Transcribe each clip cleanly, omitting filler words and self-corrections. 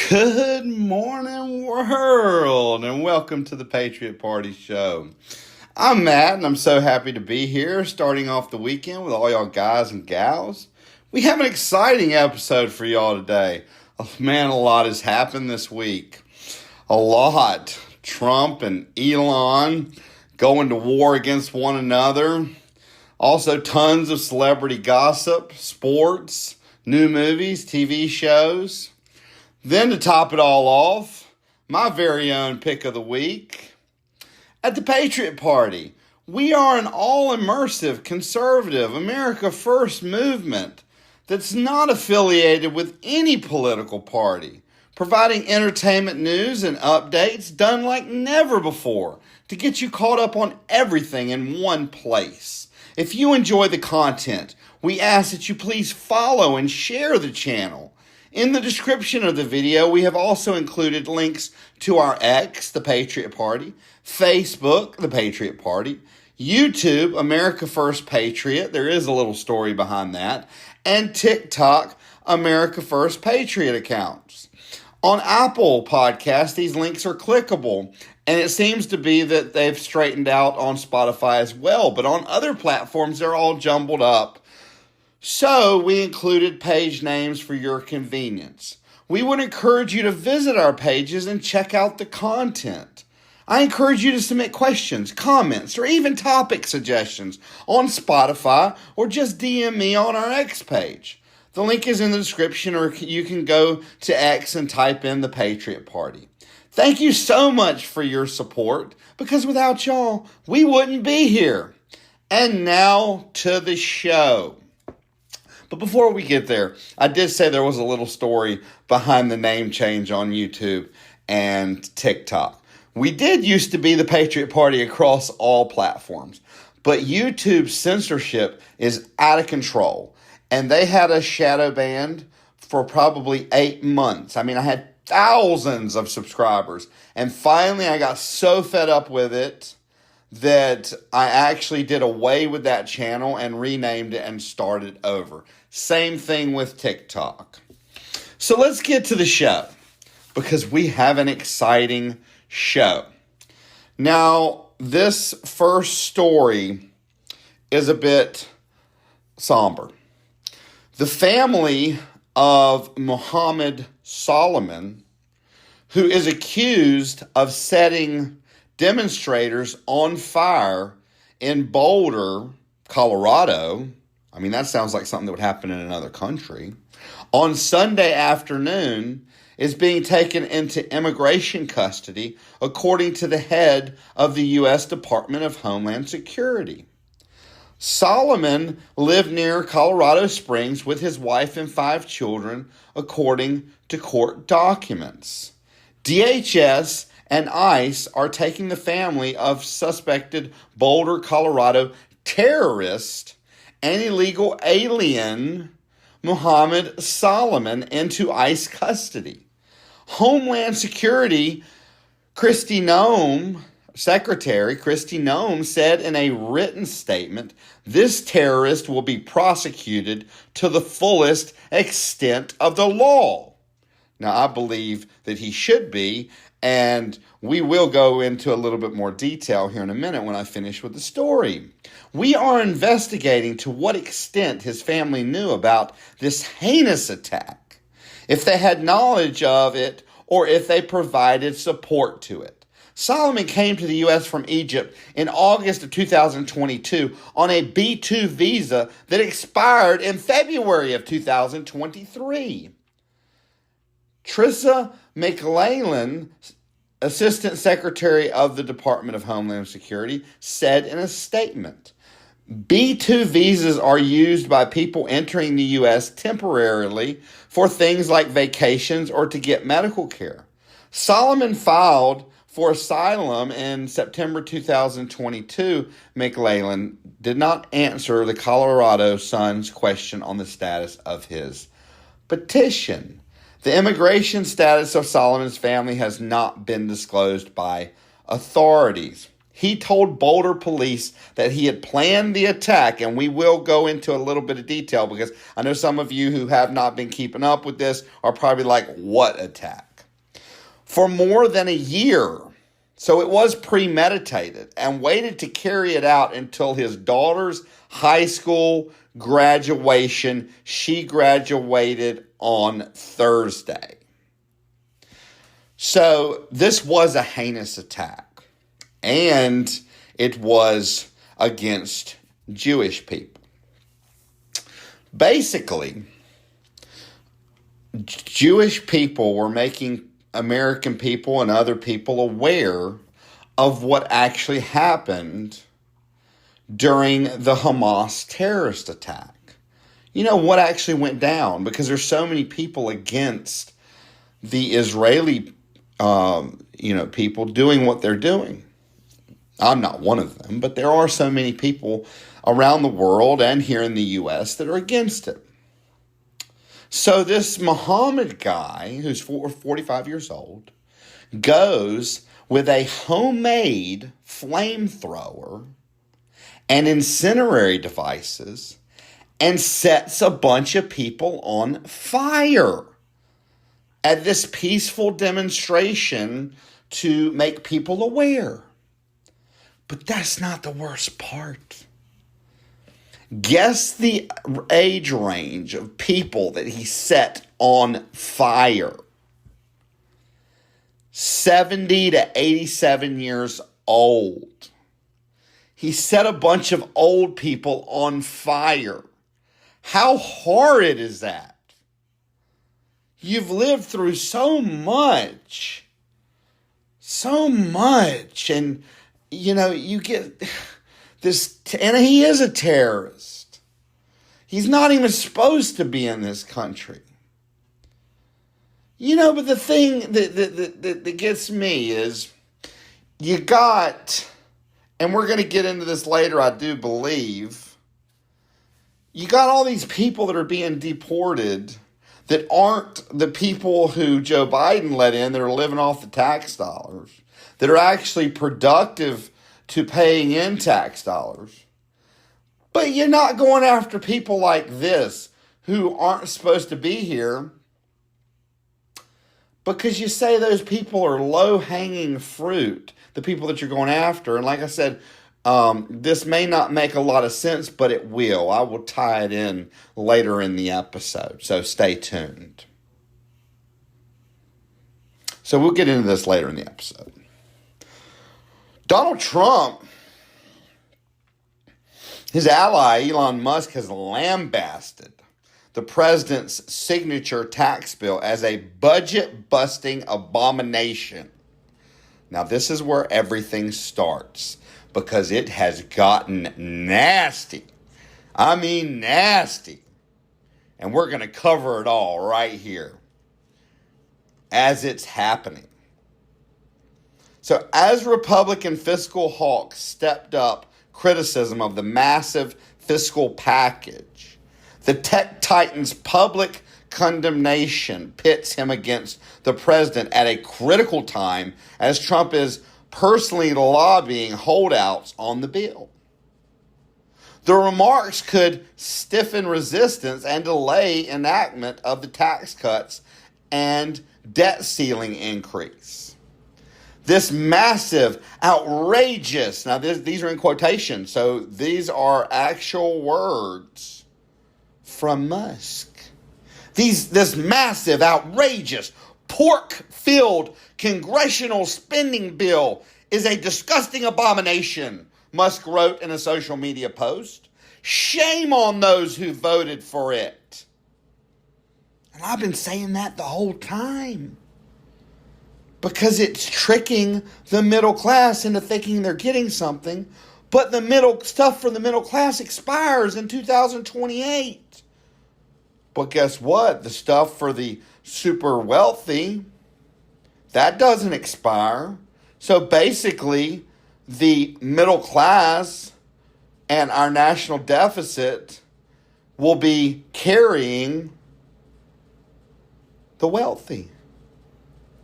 Good morning, world, and welcome to the Patriot Party show. I'm Matt, and I'm so happy to be here, starting off the weekend with all y'all guys and gals. We have an exciting episode for y'all today. Oh, man, a lot has happened this week. A lot. Trump and Elon going to war against one another. Also, tons of celebrity gossip, sports, new movies, TV shows. Then to top it all off, my very own pick of the week. At the Patriot Party, we are an all-immersive, conservative, America First movement that's not affiliated with any political party, providing entertainment news and updates done like never before to get you caught up on everything in one place. If you enjoy the content, we ask that you please follow and share the channel. In the description of the video, we have also included links to our X, the Patriot Party, Facebook, the Patriot Party, YouTube, America First Patriot, there is a little story behind that, and TikTok, America First Patriot accounts. On Apple Podcasts, these links are clickable, and it seems to be that they've straightened out on Spotify as well, but on other platforms, they're all jumbled up. So we included page names for your convenience. We would encourage you to visit our pages and check out the content. I encourage you to submit questions, comments, or even topic suggestions on Spotify or just DM me on our X page. The link is in the description, or you can go to X and type in the Patriot Party. Thank you so much for your support, because without y'all, we wouldn't be here. And now to the show. But before we get there, I did say there was a little story behind the name change on YouTube and TikTok. We did used to be the Patriot Party across all platforms, but YouTube's censorship is out of control. And they had us shadow banned for probably 8 months. I mean, I had thousands of subscribers. And finally, I got so fed up with it that I actually did away with that channel and renamed it and started over. Same thing with TikTok. So let's get to the show, because we have an exciting show. Now, this first story is a bit somber. The family of Mohammed Solomon, who is accused of setting demonstrators on fire in Boulder, Colorado. I mean, that sounds like something that would happen in another country. On Sunday afternoon, is being taken into immigration custody, according to the head of the U.S. Department of Homeland Security. Solomon lived near Colorado Springs with his wife and 5 children, according to court documents. DHS and ICE are taking the family of suspected Boulder, Colorado terrorist and illegal alien Mohammed Solomon into ICE custody. Homeland Security Secretary Kristi Noem said in a written statement, this terrorist will be prosecuted to the fullest extent of the law. Now, I believe that he should be, and we will go into a little bit more detail here in a minute when I finish with the story. We are investigating to what extent his family knew about this heinous attack, if they had knowledge of it, or if they provided support to it. Solomon came to the U.S. from Egypt in August of 2022 on a B-2 visa that expired in February of 2023. Trissa McLellan, Assistant Secretary of the Department of Homeland Security, said in a statement, B-2 visas are used by people entering the U.S. temporarily for things like vacations or to get medical care. Solomon filed for asylum in September 2022. McLellan did not answer the Colorado Sun's question on the status of his petition. The immigration status of Solomon's family has not been disclosed by authorities. He told Boulder police that he had planned the attack, and we will go into a little bit of detail because I know some of you who have not been keeping up with this are probably like, what attack? for more than a year. So it was premeditated, and waited to carry it out until his daughter's high school graduation. She graduated on Thursday. So this was a heinous attack, and it was against Jewish people. Basically, Jewish people were making American people and other people aware of what actually happened during the Hamas terrorist attack. You know what actually went down, because there's so many people against the Israeli people doing what they're doing. I'm not one of them, but there are so many people around the world and here in the U.S. that are against it. So this Muhammad guy, who's 45 years old, goes with a homemade flamethrower and incendiary devices and sets a bunch of people on fire at this peaceful demonstration to make people aware. But that's not the worst part. Guess the age range of people that he set on fire. 70 to 87 years old. He set a bunch of old people on fire. How horrid is that? You've lived through so much. And, you get this, and he is a terrorist. He's not even supposed to be in this country. But the thing that gets me is you got, and we're going to get into this later, I do believe, you got all these people that are being deported that aren't the people who Joe Biden let in, that are living off the tax dollars, that are actually productive to paying in tax dollars. But you're not going after people like this who aren't supposed to be here, because you say those people are low-hanging fruit, the people that you're going after. And like I said, this may not make a lot of sense, but it will. I will tie it in later in the episode, so stay tuned. So we'll get into this later in the episode. Donald Trump, his ally Elon Musk, has lambasted the president's signature tax bill as a budget-busting abomination. Now, this is where everything starts, because it has gotten nasty. I mean nasty. And we're going to cover it all right here as it's happening. So as Republican fiscal hawks stepped up criticism of the massive fiscal package, the tech titan's public condemnation pits him against the president at a critical time as Trump is personally lobbying holdouts on the bill. The remarks could stiffen resistance and delay enactment of the tax cuts and debt ceiling increase. This massive, outrageous, now these are in quotation, so these are actual words from Musk. This massive, outrageous, pork-filled congressional spending bill is a disgusting abomination, Musk wrote in a social media post. Shame on those who voted for it. And I've been saying that the whole time, because it's tricking the middle class into thinking they're getting something, but the middle stuff for the middle class expires in 2028. But guess what? The stuff for the super wealthy, that doesn't expire. So basically, the middle class and our national deficit will be carrying the wealthy.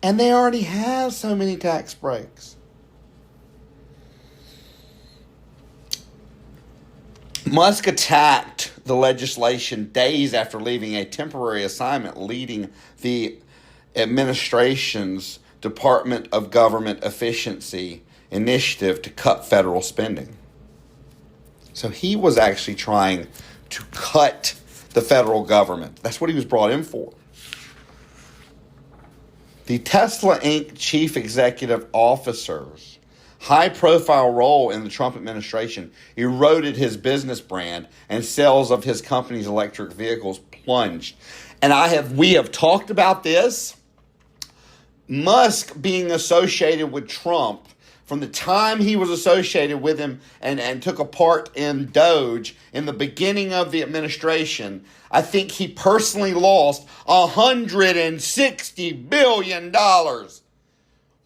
And they already have so many tax breaks. Musk attacked the legislation days after leaving a temporary assignment leading the administration's Department of Government Efficiency initiative to cut federal spending. So he was actually trying to cut the federal government. That's what he was brought in for. The Tesla Inc. chief executive officer's high-profile role in the Trump administration eroded his business brand, and sales of his company's electric vehicles plunged. And we have talked about this. Musk being associated with Trump from the time he was associated with him and took a part in Doge in the beginning of the administration, I think he personally lost $160 billion.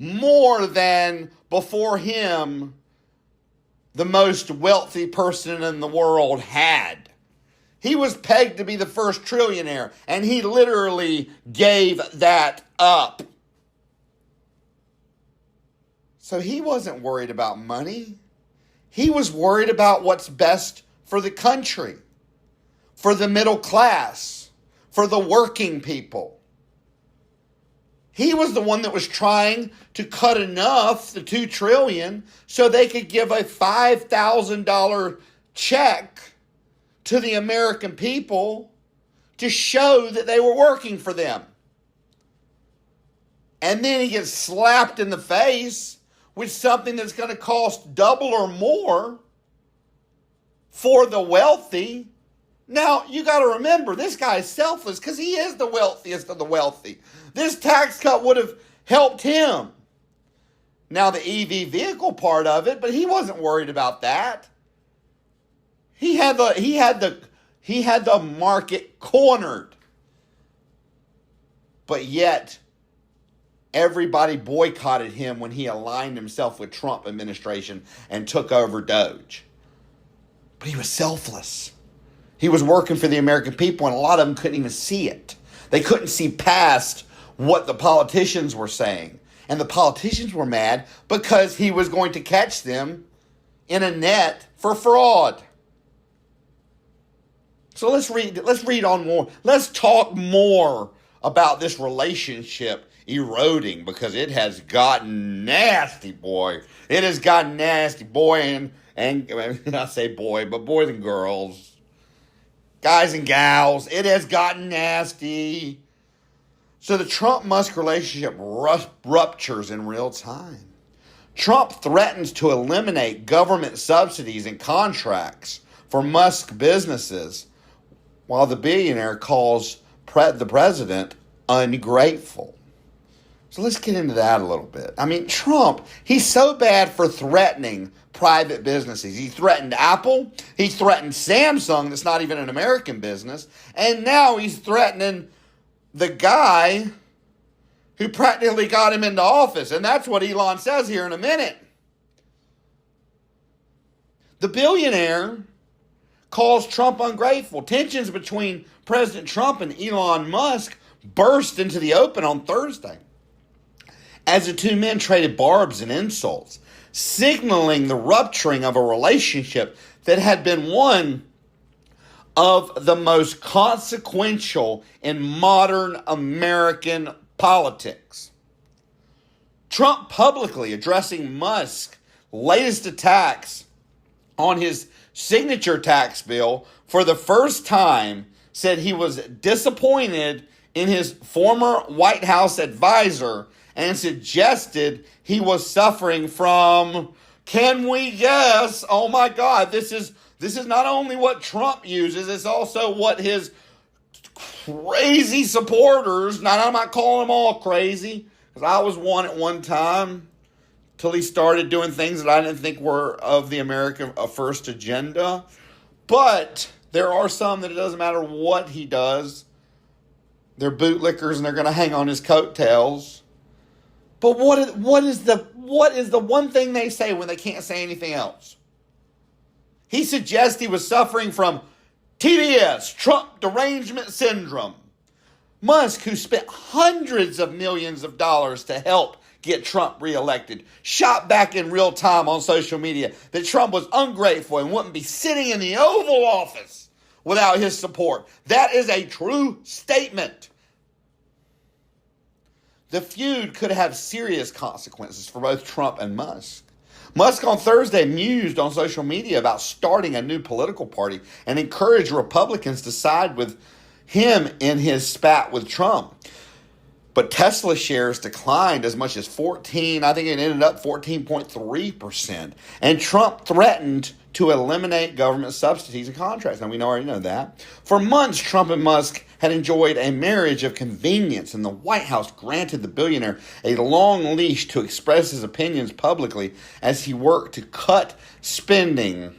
More than before him, the most wealthy person in the world had. He was pegged to be the first trillionaire, and he literally gave that up. So he wasn't worried about money. He was worried about what's best for the country, for the middle class, for the working people. He was the one that was trying to cut enough, the $2 trillion, so they could give a $5,000 check to the American people to show that they were working for them. And then he gets slapped in the face with something that's going to cost double or more for the wealthy. Now, you got to remember, this guy is selfless because he is the wealthiest of the wealthy. This tax cut would have helped him. Now, the EV vehicle part of it, but he wasn't worried about that. He had the market cornered. But yet, everybody boycotted him when he aligned himself with Trump administration and took over Doge. But he was selfless. He was working for the American people, and a lot of them couldn't even see it. They couldn't see past what the politicians were saying. And the politicians were mad because he was going to catch them in a net for fraud. So let's read on more. Let's talk more about this relationship eroding, because it has gotten nasty, boy. It has gotten nasty, boy, and I say boy, but boys and girls. Guys and gals, it has gotten nasty. So the Trump-Musk relationship ruptures in real time. Trump threatens to eliminate government subsidies and contracts for Musk businesses, while the billionaire calls the president ungrateful. So let's get into that a little bit. I mean, Trump, he's so bad for threatening private businesses. He threatened Apple. He threatened Samsung, that's not even an American business. And now he's threatening the guy who practically got him into office. And that's what Elon says here in a minute. The billionaire calls Trump ungrateful. Tensions between President Trump and Elon Musk burst into the open on Thursday, as the two men traded barbs and insults, signaling the rupturing of a relationship that had been one of the most consequential in modern American politics. Trump publicly addressing Musk's latest attacks on his signature tax bill for the first time said he was disappointed in his former White House advisor and suggested he was suffering from, can we guess? Oh my God, this is not only what Trump uses, it's also what his crazy supporters, now I'm not calling them all crazy, because I was one at one time, till he started doing things that I didn't think were of the America First agenda. But there are some that it doesn't matter what he does. They're bootlickers and they're going to hang on his coattails. But what is the one thing they say when they can't say anything else? He suggests he was suffering from TDS, Trump derangement syndrome. Musk, who spent hundreds of millions of dollars to help get Trump reelected, shot back in real time on social media that Trump was ungrateful and wouldn't be sitting in the Oval Office without his support. That is a true statement. the feud could have serious consequences for both Trump and Musk. Musk on Thursday mused on social media about starting a new political party and encouraged Republicans to side with him in his spat with Trump. But Tesla shares declined as much as 14, I think it ended up 14.3%. And Trump threatened to eliminate government subsidies and contracts. Now, we already know that. For months, Trump and Musk had enjoyed a marriage of convenience, and the White House granted the billionaire a long leash to express his opinions publicly as he worked to cut spending.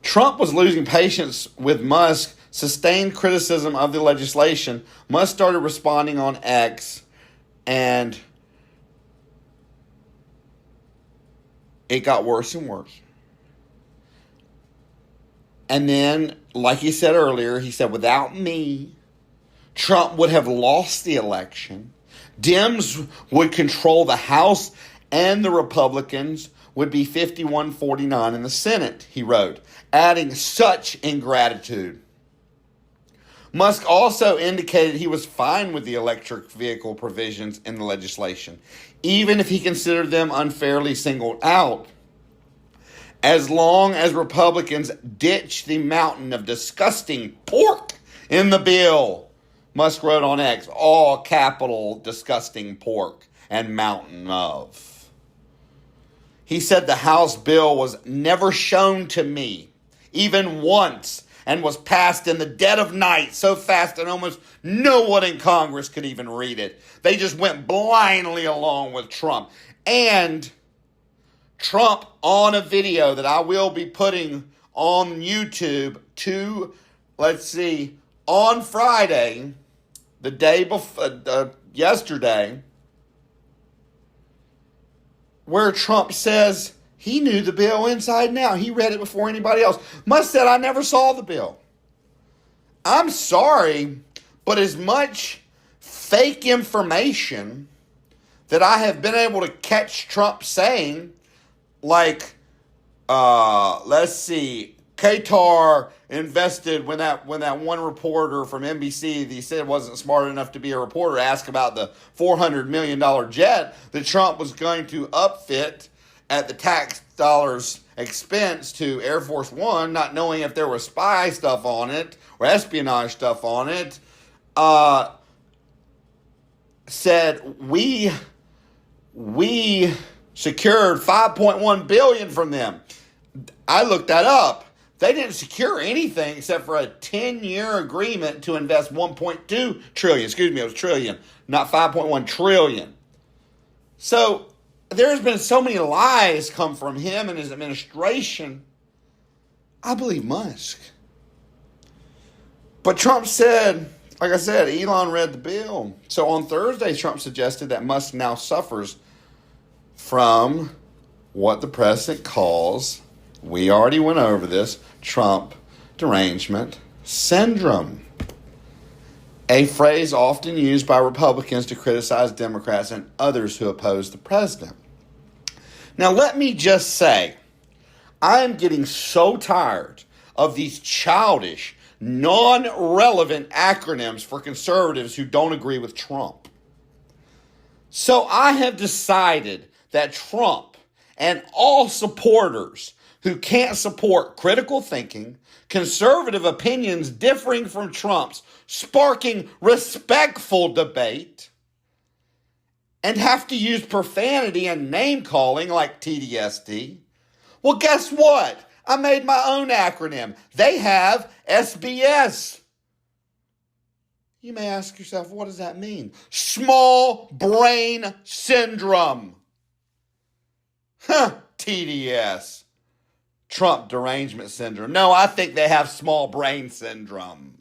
Trump was losing patience with Musk, sustained criticism of the legislation. Musk started responding on X, and it got worse and worse. And then, like he said earlier, he said, without me, Trump would have lost the election. Dems would control the House, and the Republicans would be 51-49 in the Senate, he wrote, adding such ingratitude. Musk also indicated he was fine with the electric vehicle provisions in the legislation, even if he considered them unfairly singled out, as long as Republicans ditch the mountain of disgusting pork in the bill. Musk wrote on X, all capital disgusting pork and mountain of. He said the House bill was never shown to me, even once, and was passed in the dead of night so fast that almost no one in Congress could even read it. They just went blindly along with Trump. And Trump, on a video that I will be putting on YouTube on Friday, the day before, yesterday, where Trump says he knew the bill inside and out. He read it before anybody else. Musk said, I never saw the bill. I'm sorry, but as much fake information that I have been able to catch Trump saying, like, Qatar invested when that one reporter from NBC that he said wasn't smart enough to be a reporter asked about the $400 million jet that Trump was going to upfit at the tax dollars expense to Air Force One, not knowing if there was spy stuff on it or espionage stuff on it, said we secured $5.1 billion from them. I looked that up. They didn't secure anything except for a 10-year agreement to invest $1.2 trillion. Excuse me, it was trillion, not 5.1 trillion. So there's been so many lies come from him and his administration. I believe Musk. But Trump said, like I said, Elon read the bill. So on Thursday, Trump suggested that Musk now suffers from what the president calls, we already went over this, Trump derangement syndrome. A phrase often used by Republicans to criticize Democrats and others who oppose the president. Now, let me just say, I am getting so tired of these childish, non-relevant acronyms for conservatives who don't agree with Trump. So I have decided that Trump and all supporters who can't support critical thinking, conservative opinions differing from Trump's, sparking respectful debate, and have to use profanity and name-calling like TDSD. Well, guess what? I made my own acronym. They have SBS. You may ask yourself, what does that mean? Small brain syndrome. TDS. Trump derangement syndrome. No, I think they have small brain syndrome.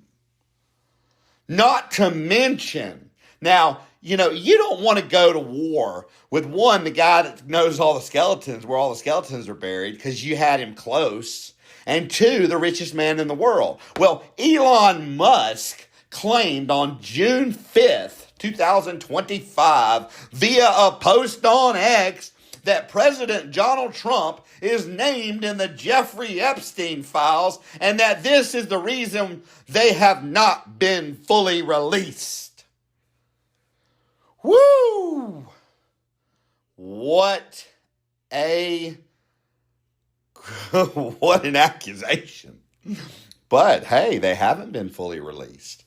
Not to mention, now, you don't want to go to war with one, the guy that knows all the skeletons, where all the skeletons are buried, because you had him close, and two, the richest man in the world. Well, Elon Musk claimed on June 5th, 2025, via a post on X, that President Donald Trump is named in the Jeffrey Epstein files and that this is the reason they have not been fully released. Woo! What an accusation. But hey, they haven't been fully released.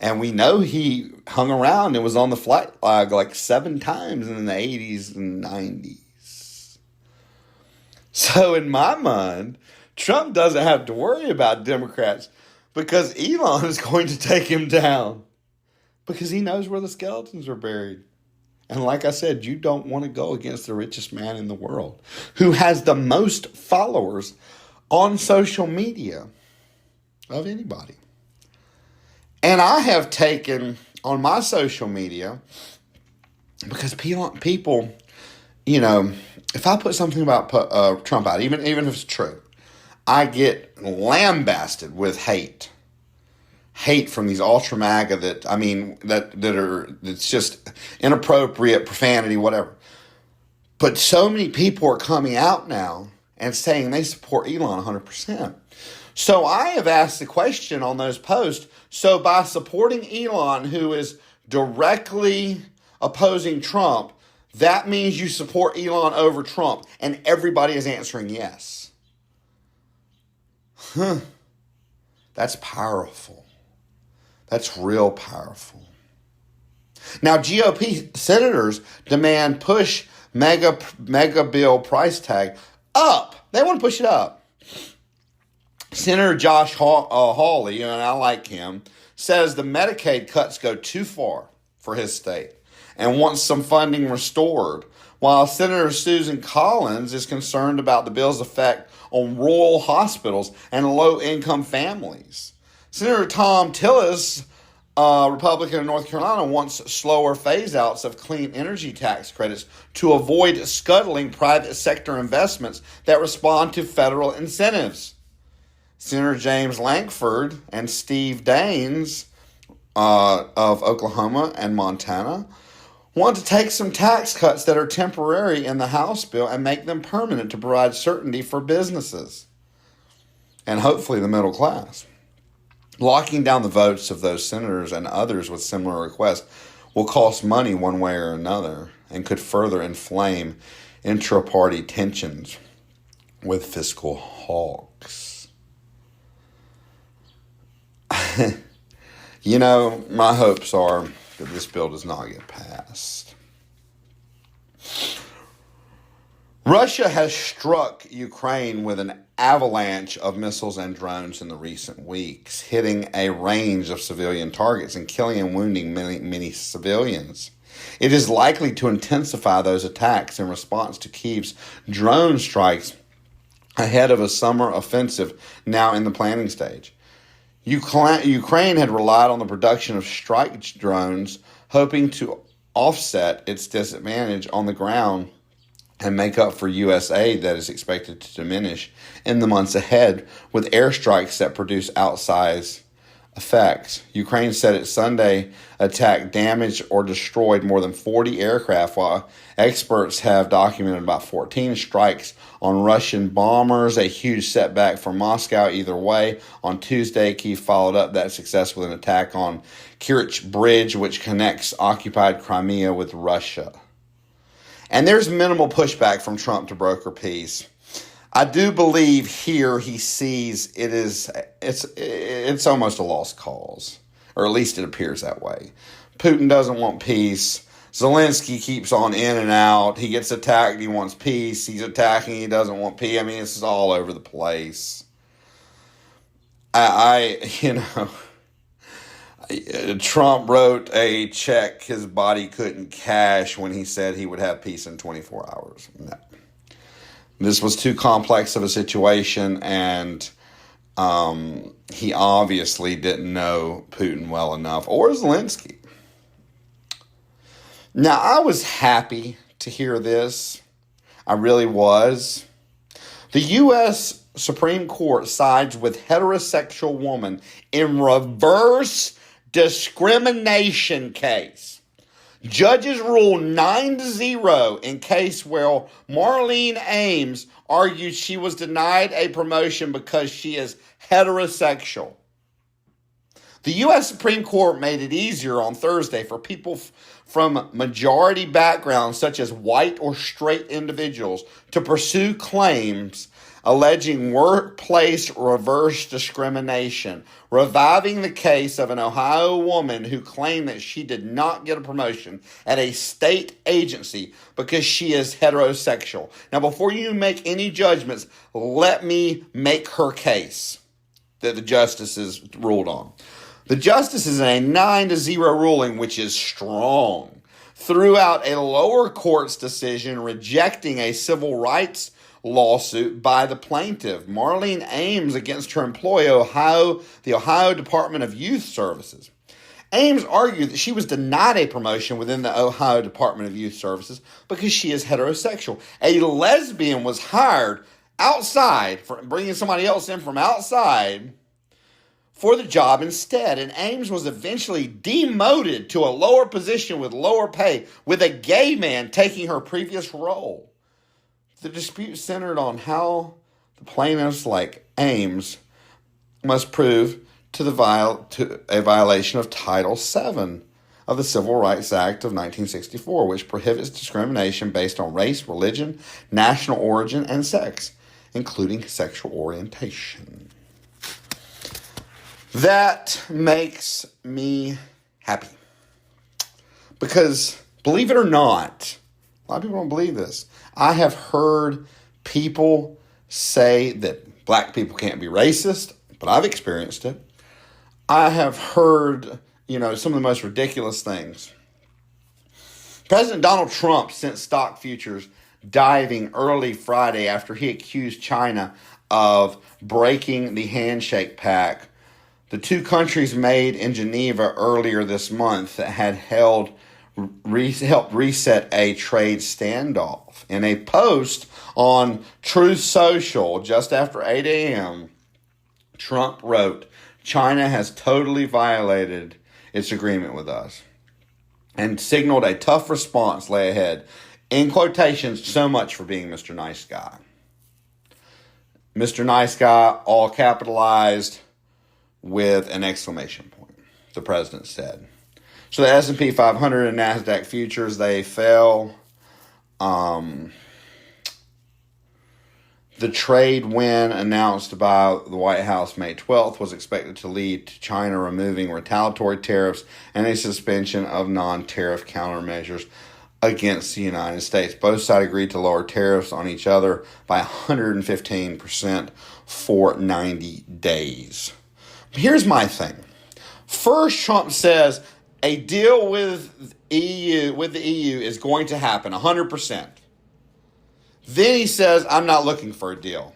And we know he hung around and was on the flight log like 7 times in the 80s and 90s. So in my mind, Trump doesn't have to worry about Democrats because Elon is going to take him down because he knows where the skeletons are buried. And like I said, you don't want to go against the richest man in the world who has the most followers on social media of anybody. And I have taken on my social media, because people, you know, if I put something about Trump out, even if it's true, I get lambasted with hate from these ultra MAGA that's just inappropriate, profanity, whatever. But so many people are coming out now and saying they support Elon 100%. So I have asked the question on those posts, so by supporting Elon, who is directly opposing Trump, that means you support Elon over Trump, and everybody is answering yes. That's powerful. That's real powerful. Now, GOP senators demand push mega bill price tag up. They want to push it up. Senator Josh Hawley, and I like him, says the Medicaid cuts go too far for his state and wants some funding restored, while Senator Susan Collins is concerned about the bill's effect on rural hospitals and low-income families. Senator Tom Tillis, Republican of North Carolina, wants slower phase-outs of clean energy tax credits to avoid scuttling private sector investments that respond to federal incentives. Senator James Lankford and Steve Daines of Oklahoma and Montana want to take some tax cuts that are temporary in the House bill and make them permanent to provide certainty for businesses and hopefully the middle class. Locking down the votes of those senators and others with similar requests will cost money one way or another and could further inflame intra-party tensions with fiscal hawks. You know, my hopes are that this bill does not get passed. Russia has struck Ukraine with an avalanche of missiles and drones in the recent weeks, hitting a range of civilian targets and killing and wounding many civilians. It is likely to intensify those attacks in response to Kyiv's drone strikes ahead of a summer offensive now in the planning stage. Ukraine had relied on the production of strike drones, hoping to offset its disadvantage on the ground and make up for U.S. aid that is expected to diminish in the months ahead with airstrikes that produce outsized effects. Ukraine said its Sunday attack damaged or destroyed more than 40 aircraft, while experts have documented about 14 strikes on Russian bombers, a huge setback for Moscow either way. On Tuesday, Kyiv followed up that success with an attack on Kerch Bridge, which connects occupied Crimea with Russia. And there's minimal pushback from Trump to broker peace. I do believe here he sees it's almost a lost cause, or at least it appears that way. Putin doesn't want peace. Zelensky keeps on in and out. He gets attacked. He wants peace. He's attacking. He doesn't want peace. I mean, this is all over the place. Trump wrote a check his body couldn't cash when he said he would have peace in 24 hours. No. This was too complex of a situation, and he obviously didn't know Putin well enough, or Zelensky. Now, I was happy to hear this. I really was. The U.S. Supreme Court sides with heterosexual woman in reverse discrimination case. Judges ruled 9-0 in case where Marlene Ames argued she was denied a promotion because she is heterosexual. The U.S. Supreme Court made it easier on Thursday for people from majority backgrounds, such as white or straight individuals, to pursue claims alleging workplace reverse discrimination, reviving the case of an Ohio woman who claimed that she did not get a promotion at a state agency because she is heterosexual. Now, before you make any judgments, let me make her case that the justices ruled on. The justices in a 9-0 ruling, which is strong, threw out a lower court's decision rejecting a civil rights lawsuit by the plaintiff, Marlene Ames, against her employer, the Ohio Department of Youth Services. Ames argued that she was denied a promotion within the Ohio Department of Youth Services because she is heterosexual. A lesbian was hired outside, for bringing somebody else in from outside, for the job instead, and Ames was eventually demoted to a lower position with lower pay, with a gay man taking her previous role. The dispute centered on how the plaintiffs, like Ames, must prove to a violation of Title VII of the Civil Rights Act of 1964, which prohibits discrimination based on race, religion, national origin, and sex, including sexual orientation. That makes me happy. Because, believe it or not, a lot of people don't believe this. I have heard people say that black people can't be racist, but I've experienced it. I have heard, some of the most ridiculous things. President Donald Trump sent stock futures diving early Friday after he accused China of breaking the handshake pact the two countries made in Geneva earlier this month that had helped reset a trade standoff. In a post on Truth Social just after 8 a.m., Trump wrote, "China has totally violated its agreement with us," and signaled a tough response lay ahead. In quotations, so much for being Mr. Nice Guy. Mr. Nice Guy, all capitalized with an exclamation point, the president said. So the S&P 500 and NASDAQ futures, they fell. The trade win announced by the White House May 12th was expected to lead to China removing retaliatory tariffs and a suspension of non-tariff countermeasures against the United States. Both sides agreed to lower tariffs on each other by 115% for 90 days. Here's my thing. First, Trump says a deal with the EU is going to happen 100%. Then he says, I'm not looking for a deal.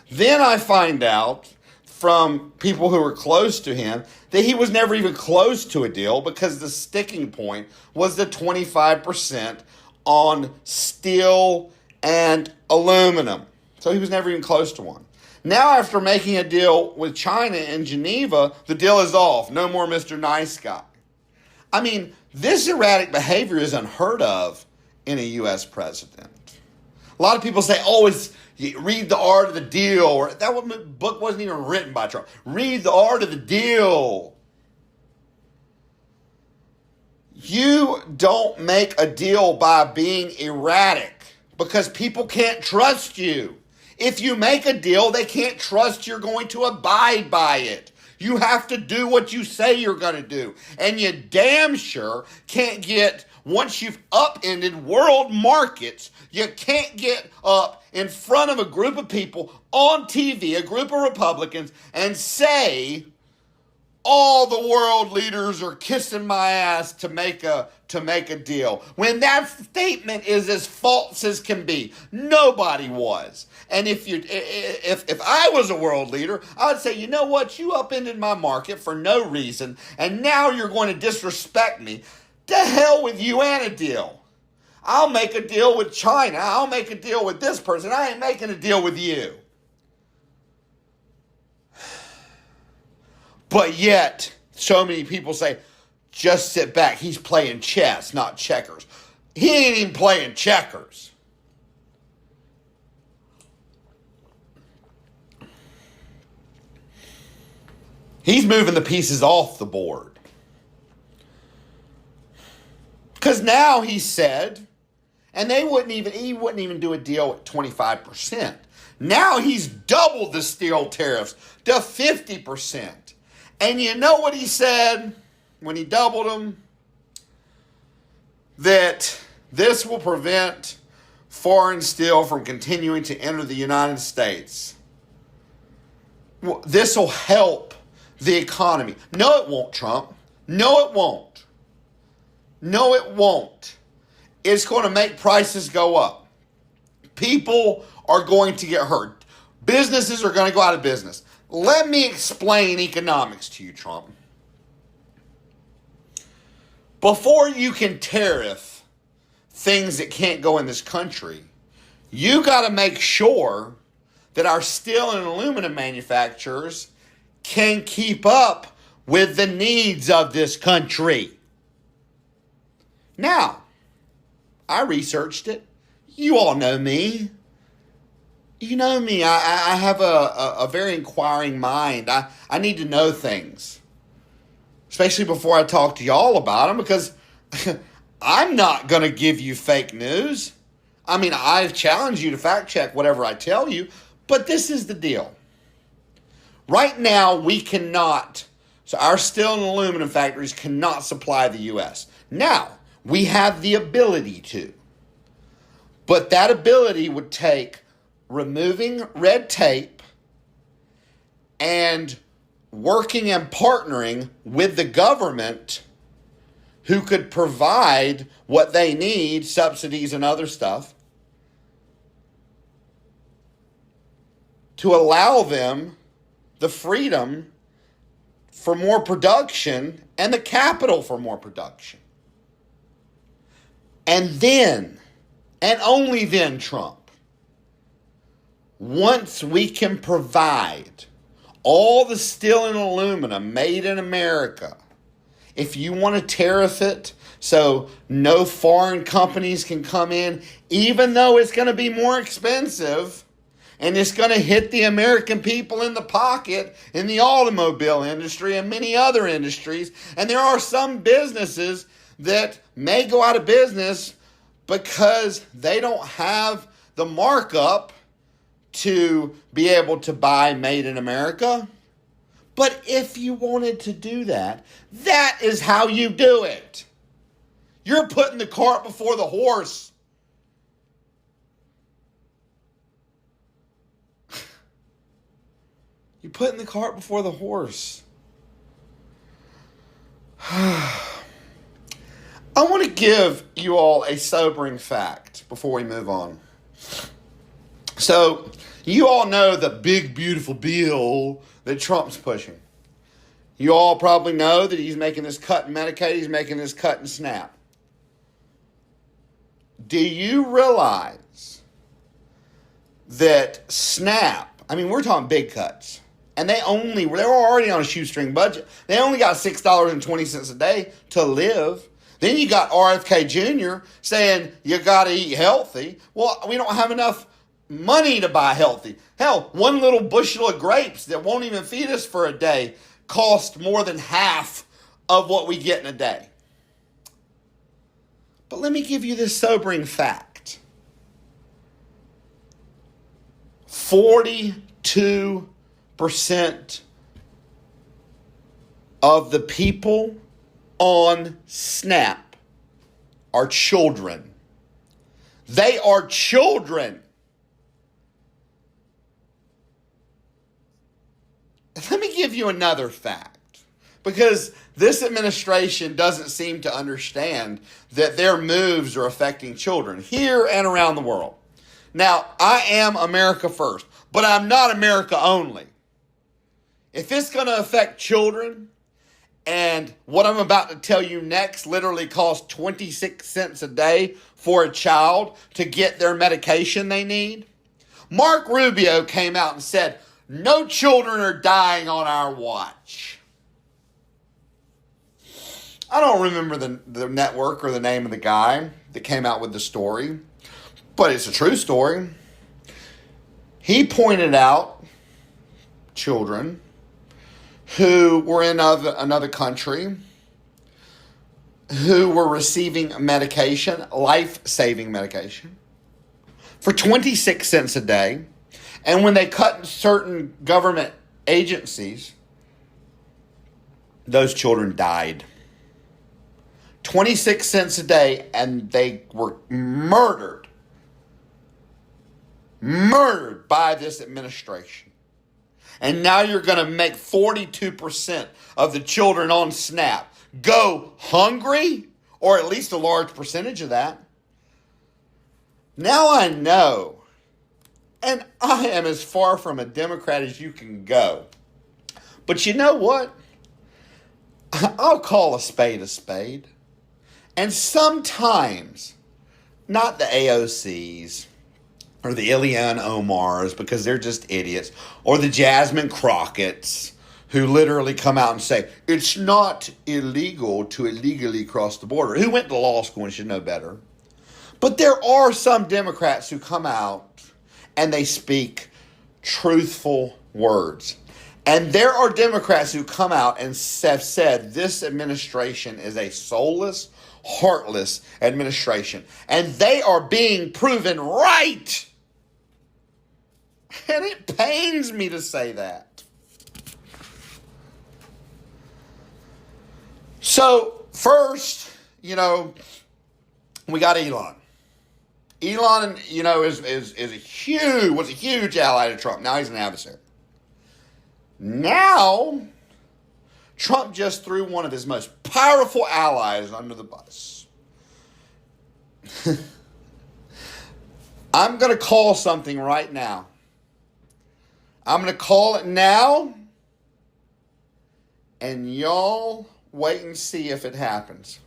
Then I find out from people who were close to him that he was never even close to a deal because the sticking point was the 25% on steel and aluminum. So he was never even close to one. Now, after making a deal with China in Geneva, the deal is off. No more Mr. Nice Guy. I mean, this erratic behavior is unheard of in a U.S. president. A lot of people say, read The Art of the Deal. Or that book wasn't even written by Trump. Read The Art of the Deal. You don't make a deal by being erratic because people can't trust you. If you make a deal, they can't trust you're going to abide by it. You have to do what you say you're going to do. And you damn sure can't get, once you've upended world markets, you can't get up in front of a group of people on TV, a group of Republicans, and say, all the world leaders are kissing my ass to make a deal. When that statement is as false as can be. Nobody was. And if I was a world leader, I would say, you know what? You upended my market for no reason, and now you're going to disrespect me. To hell with you and a deal. I'll make a deal with China. I'll make a deal with this person. I ain't making a deal with you. But yet, so many people say, just sit back. He's playing chess, not checkers. He ain't even playing checkers. He's moving the pieces off the board. Because now he said, and he wouldn't even do a deal at 25%. Now he's doubled the steel tariffs to 50%. And you know what he said when he doubled them? That this will prevent foreign steel from continuing to enter the United States. Well, this will help the economy. No, it won't, Trump. No, it won't. No, it won't. It's going to make prices go up. People are going to get hurt. Businesses are going to go out of business. Let me explain economics to you, Trump. Before you can tariff things that can't go in this country, you got to make sure that our steel and aluminum manufacturers can keep up with the needs of this country. Now, I researched it. You all know me. You know me. I have a very inquiring mind. I need to know things. Especially before I talk to y'all about them, because I'm not going to give you fake news. I mean, I've challenged you to fact check whatever I tell you, but this is the deal. Right now, we cannot, so our steel and aluminum factories cannot supply the U.S. Now, we have the ability to, but that ability would take removing red tape and working and partnering with the government who could provide what they need, subsidies and other stuff, to allow them the freedom for more production and the capital for more production. And then, and only then, Trump, once we can provide all the steel and aluminum made in America, if you want to tariff it so no foreign companies can come in, even though it's going to be more expensive, and it's going to hit the American people in the pocket in the automobile industry and many other industries. And there are some businesses that may go out of business because they don't have the markup to be able to buy made in America. But if you wanted to do that, that is how you do it. You're putting the cart before the horse. You're putting the cart before the horse. I want to give you all a sobering fact before we move on. So, you all know the big, beautiful bill that Trump's pushing. You all probably know that he's making this cut in Medicaid, he's making this cut in SNAP. Do you realize that SNAP, I mean, we're talking big cuts, and they were already on a shoestring budget. They only got $6.20 a day to live. Then you got RFK Jr. saying you got to eat healthy. Well, we don't have enough money to buy healthy. Hell, one little bushel of grapes that won't even feed us for a day cost more than half of what we get in a day. But let me give you this sobering fact. 42% of the people on SNAP are children. They are children. Let me give you another fact, because this administration doesn't seem to understand that their moves are affecting children here and around the world. Now, I am America first, but I'm not America only. If it's going to affect children, and what I'm about to tell you next literally costs 26 cents a day for a child to get their medication they need, Mark Rubio came out and said, no children are dying on our watch. I don't remember the network or the name of the guy that came out with the story, but it's a true story. He pointed out children who were in another country who were receiving medication, life-saving medication, for 26 cents a day. And when they cut certain government agencies, those children died. 26 cents a day, and they were murdered by this administration. And now you're going to make 42% of the children on SNAP go hungry, or at least a large percentage of that. Now I know, and I am as far from a Democrat as you can go. But you know what? I'll call a spade. And sometimes, not the AOCs or the Ilhan Omars, because they're just idiots, or the Jasmine Crockett's, who literally come out and say, it's not illegal to illegally cross the border, who went to law school and should know better. But there are some Democrats who come out and they speak truthful words. And there are Democrats who come out and have said this administration is a soulless, heartless administration. And they are being proven right. And it pains me to say that. So, first, we got Elon. Elon, was a huge ally to Trump. Now he's an adversary. Now, Trump just threw one of his most powerful allies under the bus. I'm going to call something right now. I'm going to call it now, and y'all wait and see if it happens.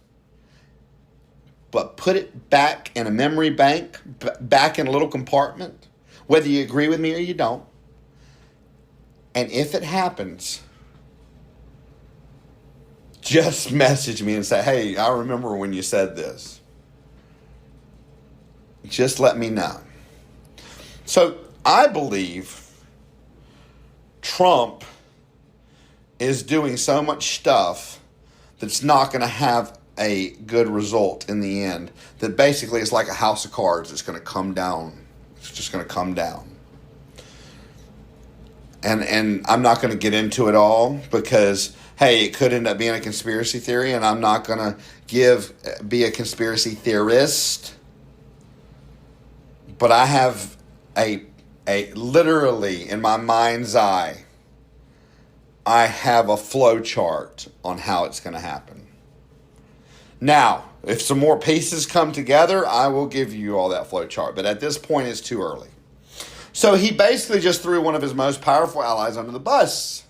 But put it back in a memory bank, back in a little compartment, whether you agree with me or you don't. And if it happens, just message me and say, hey, I remember when you said this. Just let me know. So I believe Trump is doing so much stuff that's not going to have a good result in the end. That basically it's like a house of cards. It's going to come down. It's just going to come down. And I'm not going to get into it all because, hey, it could end up being a conspiracy theory, and I'm not going to be a conspiracy theorist. But I have a literally in my mind's eye, I have a flow chart on how it's going to happen. Now, if some more pieces come together, I will give you all that flow chart. But at this point, it's too early. So he basically just threw one of his most powerful allies under the bus.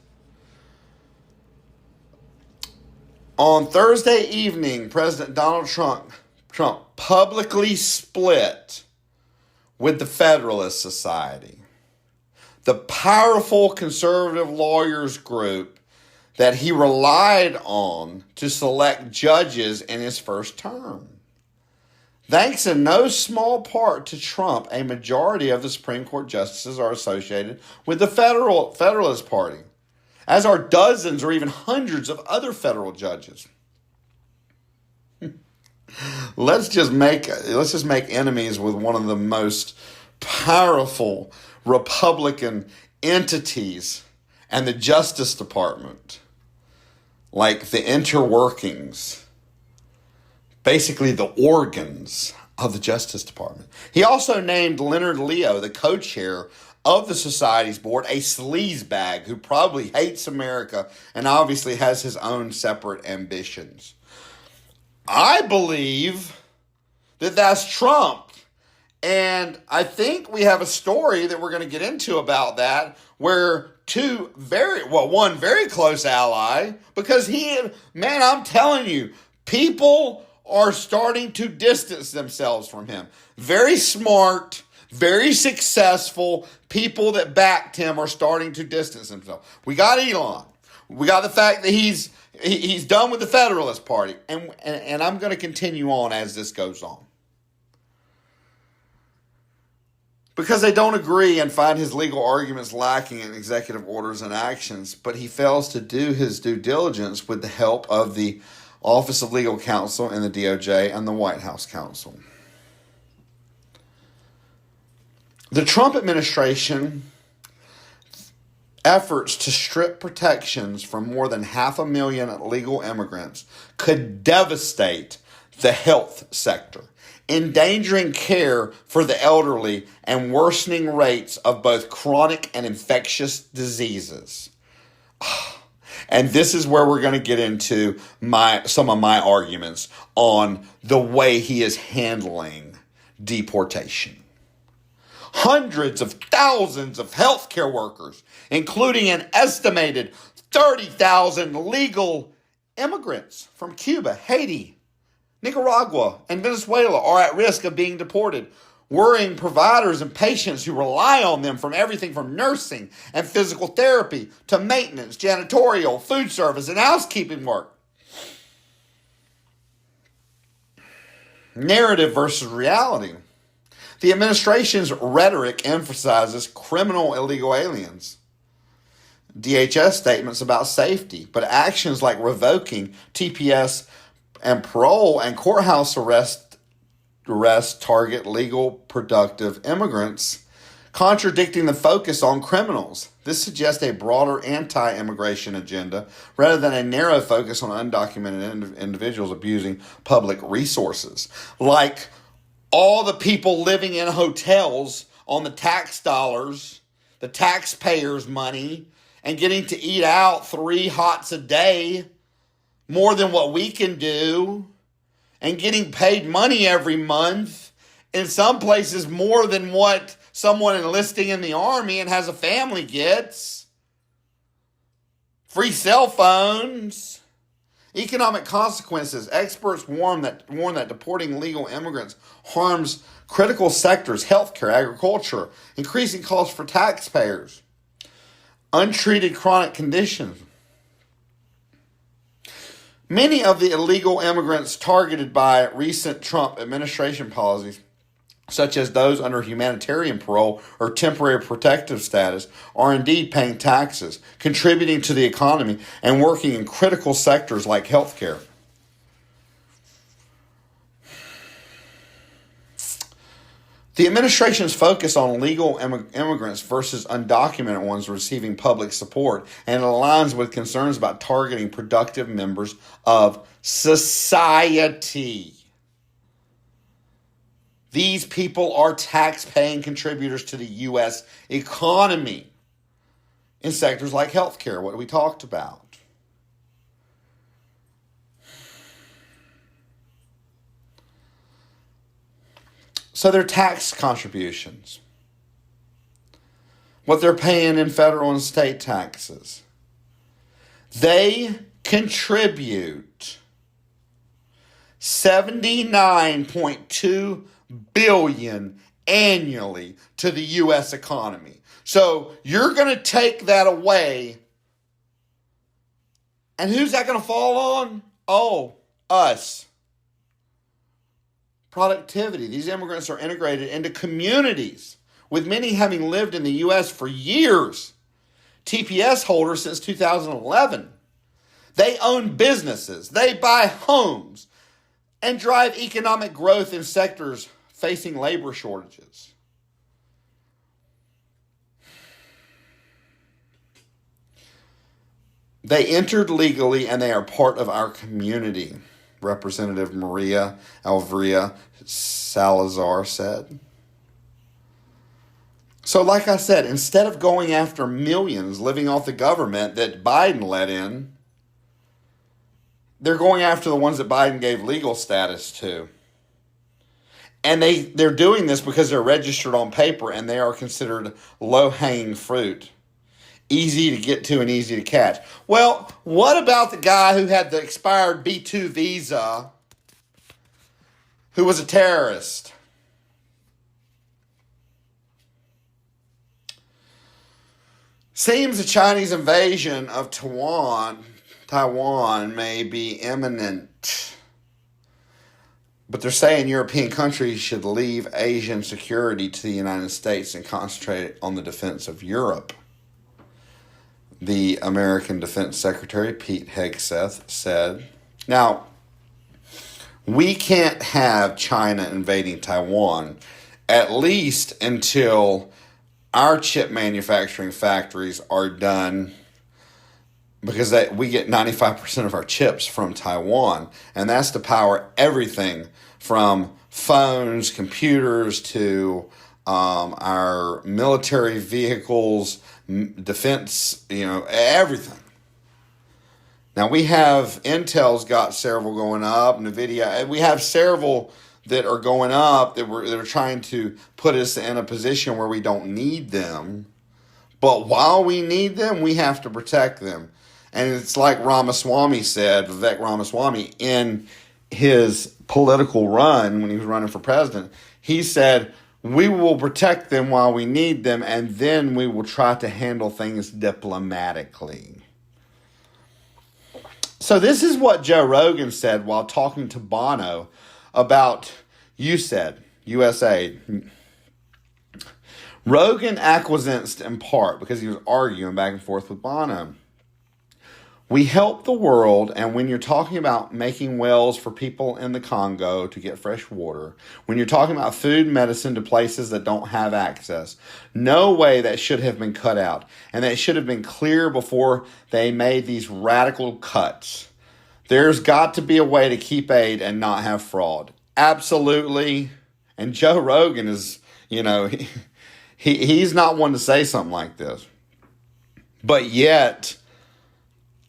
On Thursday evening, President Donald Trump publicly split with the Federalist Society, the powerful conservative lawyers group that he relied on to select judges in his first term. Thanks in no small part to Trump, a majority of the Supreme Court justices are associated with the Federalist Party, as are dozens or even hundreds of other federal judges. Let's just make enemies with one of the most powerful Republican entities and the Justice Department, like the interworkings, basically the organs of the Justice Department. He also named Leonard Leo, the co-chair of the Society's board, a sleazebag who probably hates America and obviously has his own separate ambitions. I believe that that's Trump. And I think we have a story that we're going to get into about that, where one very close ally, because I'm telling you, people are starting to distance themselves from him. Very smart, very successful people that backed him are starting to distance themselves. We got Elon. We got the fact that he's He's done with the Federalist Party. And I'm going to continue on as this goes on. Because they don't agree and find his legal arguments lacking in executive orders and actions, but he fails to do his due diligence with the help of the Office of Legal Counsel and the DOJ and the White House counsel. The Trump administration efforts to strip protections from more than 500,000 illegal immigrants could devastate the health sector, endangering care for the elderly and worsening rates of both chronic and infectious diseases. And this is where we're going to get into some of my arguments on the way he is handling deportation. Hundreds of thousands of healthcare workers, including an estimated 30,000 legal immigrants from Cuba, Haiti, Nicaragua, and Venezuela, are at risk of being deported, worrying providers and patients who rely on them from everything from nursing and physical therapy to maintenance, janitorial, food service, and housekeeping work. Narrative versus reality. The administration's rhetoric emphasizes criminal illegal aliens. DHS statements about safety, but actions like revoking TPS and parole and courthouse arrest target legal productive immigrants, contradicting the focus on criminals. This suggests a broader anti-immigration agenda rather than a narrow focus on undocumented individuals abusing public resources, like all the people living in hotels on the tax dollars, the taxpayers' money, and getting to eat out 3 hots a day, more than what we can do, and getting paid money every month, in some places more than what someone enlisting in the army and has a family gets. Free cell phones. Economic consequences. Experts warn that deporting legal immigrants harms critical sectors, healthcare, agriculture, increasing costs for taxpayers. Untreated chronic conditions. Many of the illegal immigrants targeted by recent Trump administration policies, such as those under humanitarian parole or temporary protective status, are indeed paying taxes, contributing to the economy, and working in critical sectors like healthcare. The administration's focus on legal immigrants versus undocumented ones receiving public support, and it aligns with concerns about targeting productive members of society. These people are tax-paying contributors to the U.S. economy in sectors like healthcare, what we talked about. So their tax contributions, what they're paying in federal and state taxes, they contribute $79.2 billion annually to the U.S. economy. So you're going to take that away, and who's that going to fall on? Oh, us. Productivity. These immigrants are integrated into communities, with many having lived in the U.S. for years. TPS holders since 2011. They own businesses, they buy homes, and drive economic growth in sectors facing labor shortages. They entered legally and they are part of our community, Representative Maria Alvaria Salazar said. So like I said, instead of going after millions living off the government that Biden let in, they're going after the ones that Biden gave legal status to. And they're doing this because they're registered on paper and they are considered low-hanging fruit. Easy to get to and easy to catch. Well, what about the guy who had the expired B-2 visa, who was a terrorist? Seems the Chinese invasion of Taiwan Taiwan may be imminent. But they're saying European countries should leave Asian security to the United States and concentrate on the defense of Europe. The American Defense Secretary, Pete Hegseth, said. Now, we can't have China invading Taiwan, at least until our chip manufacturing factories are done, because we get 95% of our chips from Taiwan, and that's to power everything from phones, computers, to our military vehicles, defense, everything. Now we have Intel's got several going up, NVIDIA. We have several that are going up that are trying to put us in a position where we don't need them. But while we need them, we have to protect them. And it's like Ramaswamy said, Vivek Ramaswamy, in his political run when he was running for president. He said, we will protect them while we need them, and then we will try to handle things diplomatically. So this is what Joe Rogan said while talking to Bono about USAID, USAID. Rogan acquiesced in part because he was arguing back and forth with Bono. We help the world, and when you're talking about making wells for people in the Congo to get fresh water, when you're talking about food and medicine to places that don't have access, no way that should have been cut out. And that should have been clear before they made these radical cuts. There's got to be a way to keep aid and not have fraud. Absolutely. And Joe Rogan is, he's not one to say something like this. But yet,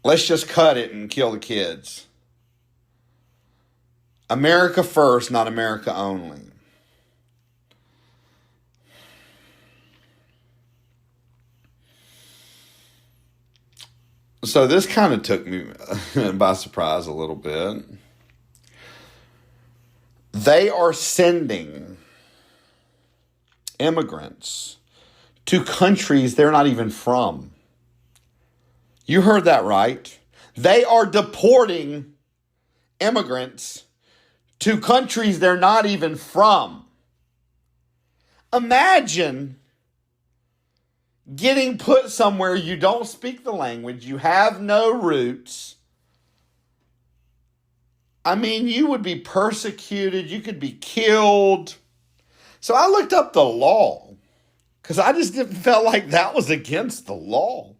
let's just cut it and kill the kids. America first, not America only. So this kind of took me by surprise a little bit. They are sending immigrants to countries they're not even from. You heard that right. They are deporting immigrants to countries they're not even from. Imagine getting put somewhere you don't speak the language, you have no roots. I mean, you would be persecuted, you could be killed. So I looked up the law because I just didn't feel like that was against the law.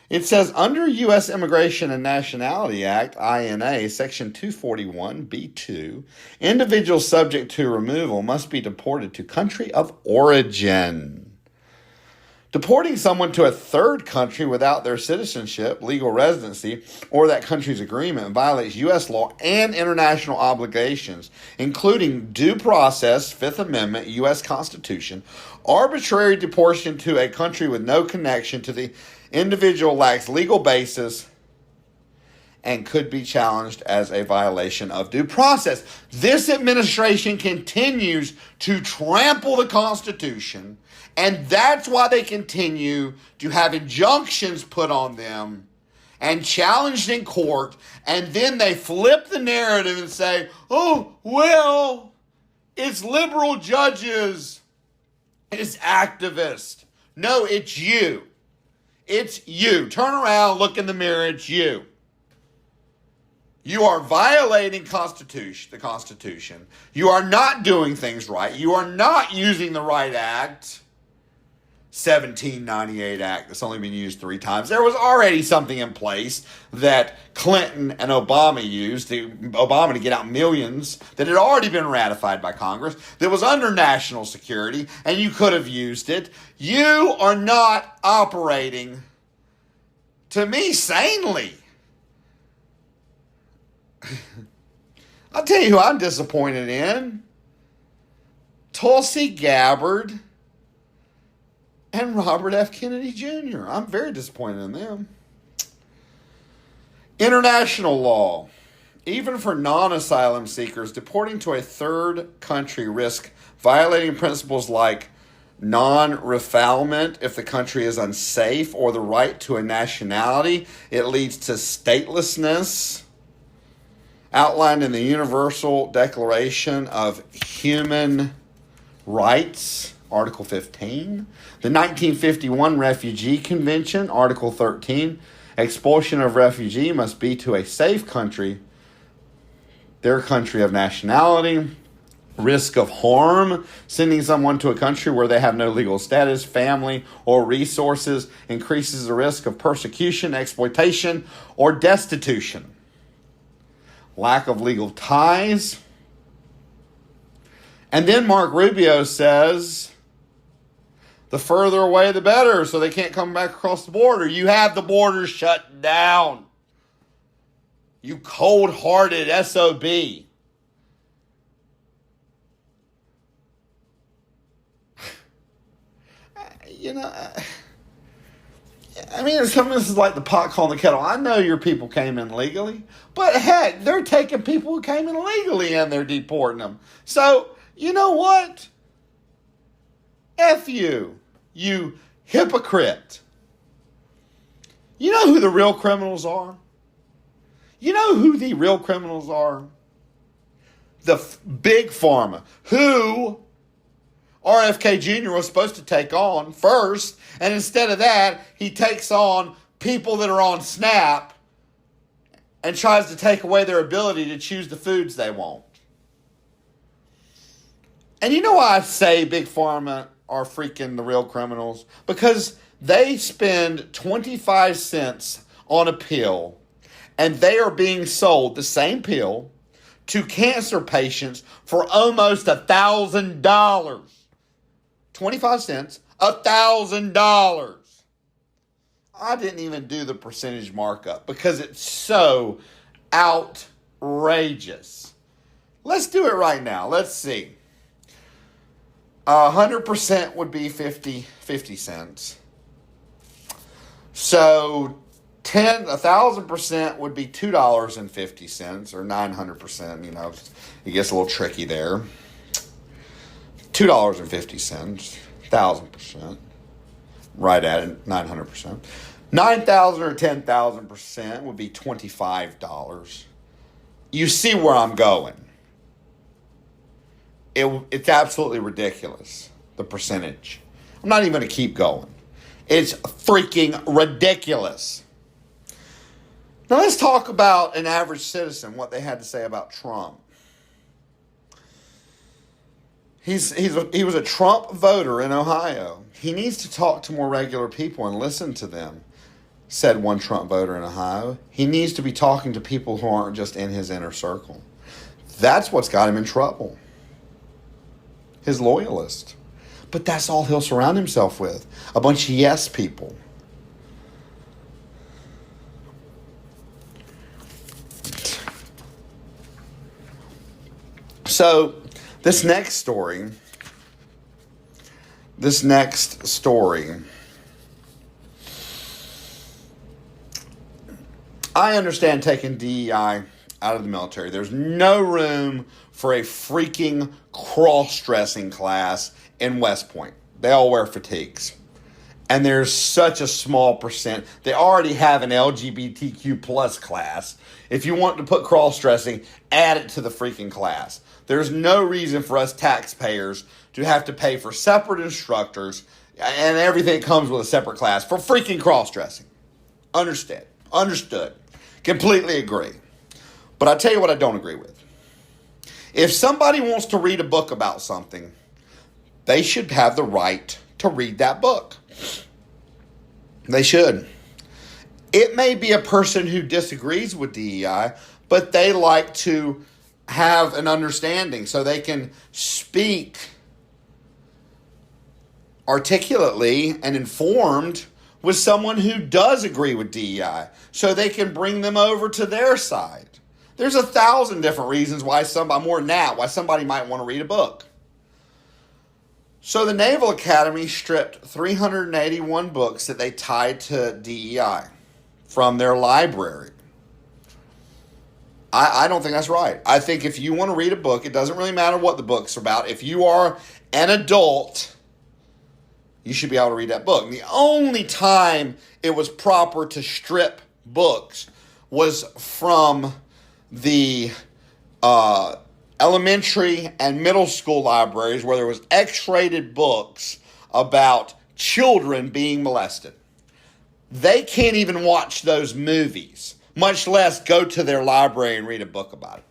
It says under U.S. Immigration and Nationality Act, INA, Section 241B2, individuals subject to removal must be deported to country of origin. Deporting someone to a third country without their citizenship, legal residency, or that country's agreement violates U.S. law and international obligations, including due process, Fifth Amendment, U.S. Constitution. Arbitrary deportation to a country with no connection to the individual lacks legal basis and could be challenged as a violation of due process. This administration continues to trample the Constitution, and that's why they continue to have injunctions put on them and challenged in court, and then they flip the narrative and say, oh, well, it's liberal judges, it's activists. No, it's you. It's you. Turn around, look in the mirror, it's you. You are violating the Constitution. You are not doing things right. You are not using the right act. 1798 Act that's only been used 3 times. There was already something in place that Clinton and Obama used, Obama to get out millions, that had already been ratified by Congress, that was under national security, and you could have used it. You are not operating, to me, sanely. I'll tell you who I'm disappointed in. Tulsi Gabbard and Robert F. Kennedy Jr. I'm very disappointed in them. International law. Even for non-asylum seekers, deporting to a third country risk violating principles like non-refoulement if the country is unsafe, or the right to a nationality. It leads to statelessness, outlined in the Universal Declaration of Human Rights, Article 15. The 1951 Refugee Convention, Article 13. Expulsion of refugee must be to a safe country, their country of nationality. Risk of harm, sending someone to a country where they have no legal status, family, or resources increases the risk of persecution, exploitation, or destitution. Lack of legal ties. And then Mark Rubio says, the further away the better, so they can't come back across the border. You have the border shut down. You cold-hearted SOB. You know, I mean, some of this is like the pot calling the kettle. I know your people came in legally, but heck, they're taking people who came in illegally and they're deporting them. So, you know what? F you, you hypocrite. You know who the real criminals are? You know who the real criminals are? The big pharma, who RFK Jr. was supposed to take on first, and instead of that, he takes on people that are on SNAP and tries to take away their ability to choose the foods they want. And you know why I say Big Pharma are freaking the real criminals? Because they spend 25 cents on a pill, and they are being sold the same pill to cancer patients for almost $1,000. 25 cents, $1,000. I didn't even do the percentage markup because it's so outrageous. Let's do it right now. Let's see. 100% would be 50 cents. So 1,000% would be $2.50, or 900%. You know, it gets a little tricky there. $2.50, 1,000%, right at it, 900%. 9,000 or 10,000% would be $25. You see where I'm going. It's absolutely ridiculous, the percentage. I'm not even going to keep going. It's freaking ridiculous. Now let's talk about an average citizen, what they had to say about Trump. He was a Trump voter in Ohio. He needs to talk to more regular people and listen to them, said one Trump voter in Ohio. He needs to be talking to people who aren't just in his inner circle. That's what's got him in trouble. His loyalists. But that's all he'll surround himself with. A bunch of yes people. So, this next story, I understand taking DEI out of the military. There's no room for a freaking cross-dressing class in West Point. They all wear fatigues. And there's such a small percent. They already have an LGBTQ plus class. If you want to put cross-dressing, add it to the freaking class. There's no reason for us taxpayers to have to pay for separate instructors and everything that comes with a separate class for freaking cross-dressing. Understood. Completely agree. But I tell you what I don't agree with. If somebody wants to read a book about something, they should have the right to read that book. They should. It may be a person who disagrees with DEI, but they like to have an understanding so they can speak articulately and informed with someone who does agree with DEI, so they can bring them over to their side. There's 1,000 different reasons why somebody might want to read a book. So the Naval Academy stripped 381 books that they tied to DEI from their library. I don't think that's right. I think if you want to read a book, it doesn't really matter what the book's about. If you are an adult you should be able to read that book. And the only time it was proper to strip books was from the elementary and middle school libraries where there was X-rated books about children being molested. They can't even watch those movies, much less go to their library and read a book about it.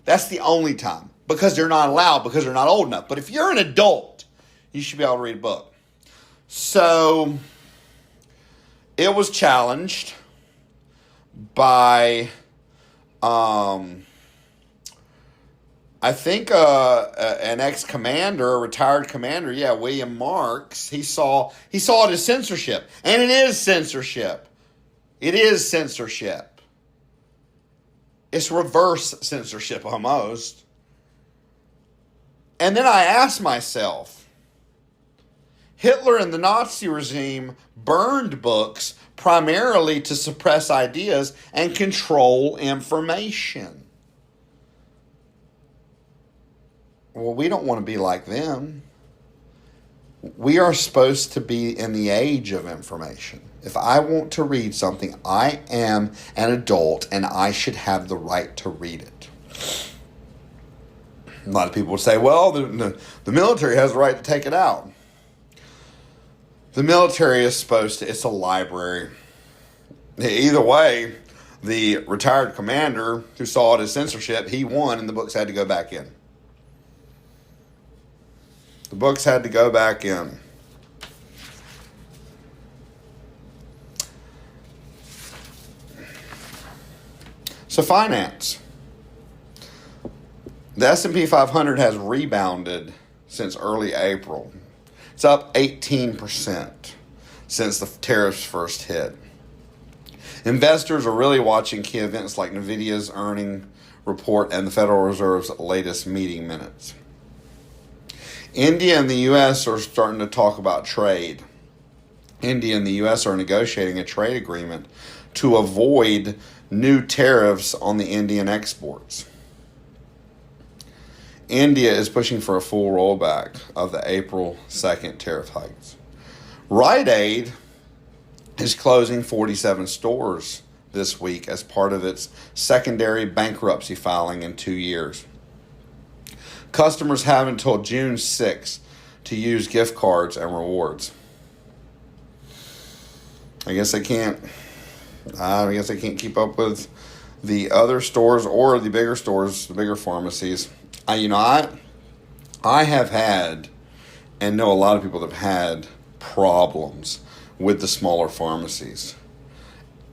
That's the only time, because they're not allowed, because they're not old enough. But if you're an adult, you should be able to read a book. So it was challenged by, I think an ex-commander, a retired commander, William Marks. He saw it as censorship, and it is censorship. It is censorship. It's reverse censorship almost. And then I asked myself, Hitler and the Nazi regime burned books primarily to suppress ideas and control information. Well, we don't want to be like them. We are supposed to be in the age of information. If I want to read something, I am an adult and I should have the right to read it. A lot of people would say, well, the military has the right to take it out. The military is supposed to, it's a library. Either way, the retired commander who saw it as censorship, he won and the books had to go back in. The books had to go back in. So finance. The S&P 500 has rebounded since early April. It's up 18% since the tariffs first hit. Investors are really watching key events like NVIDIA's earning report and the Federal Reserve's latest meeting minutes. India and the U.S. are starting to talk about trade. India and the U.S. are negotiating a trade agreement to avoid new tariffs on the Indian exports. India is pushing for a full rollback of the April 2nd tariff hikes. Rite Aid is closing 47 stores this week as part of its secondary bankruptcy filing in 2 years. Customers have until June 6th to use gift cards and rewards. I guess they can't keep up with the other stores or the bigger stores, the bigger pharmacies. I have had, and know a lot of people that have had problems with the smaller pharmacies.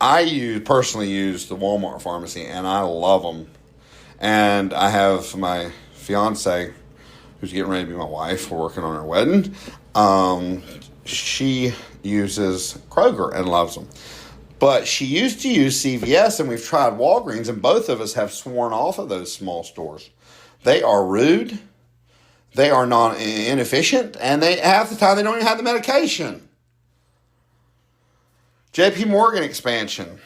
I personally use the Walmart pharmacy, and I love them. And I have my fiance, who's getting ready to be my wife, we're working on our wedding. She uses Kroger and loves them. But she used to use CVS, and we've tried Walgreens, and both of us have sworn off of those small stores. They are rude, they are inefficient, and half the time they don't even have the medication. JP Morgan expansion.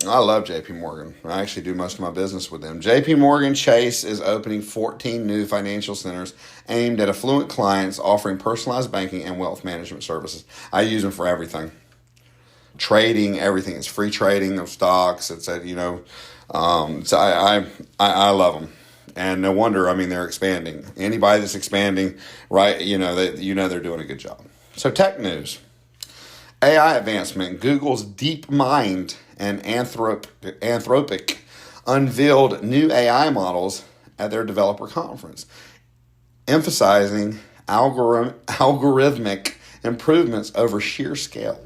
I love JP Morgan. I actually do most of my business with them. JP Morgan Chase is opening 14 new financial centers aimed at affluent clients offering personalized banking and wealth management services. I use them for everything. Trading, everything. It's free trading of stocks. It's so I love them. And no wonder, they're expanding. Anybody that's expanding, right, they're doing a good job. So tech news. AI advancement. Google's DeepMind and Anthropic unveiled new AI models at their developer conference, emphasizing algorithmic improvements over sheer scale.